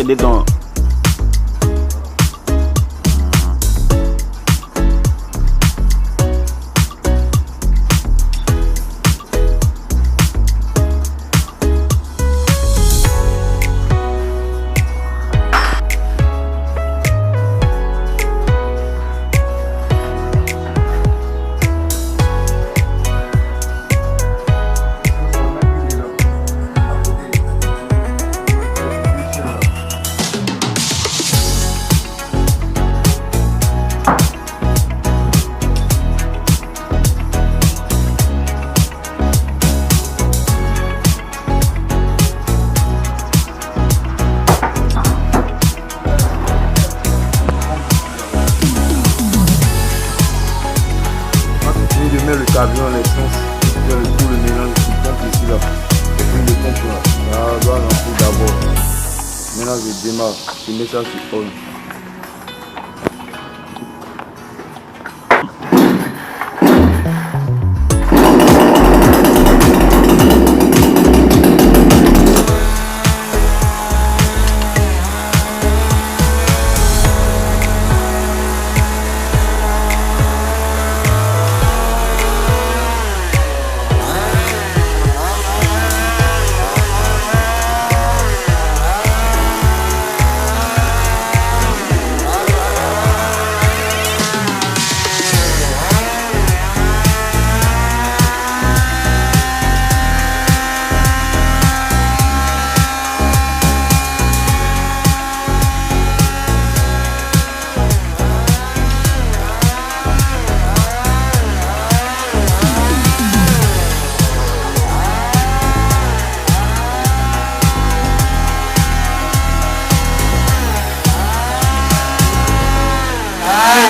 dedans. Le camion, l'essence, tu fais le tout, le mélange, tu pompes ici là. Et puis le pompe là. Là, on doit remplir d'abord. Maintenant je démarre, je mets ça sur on.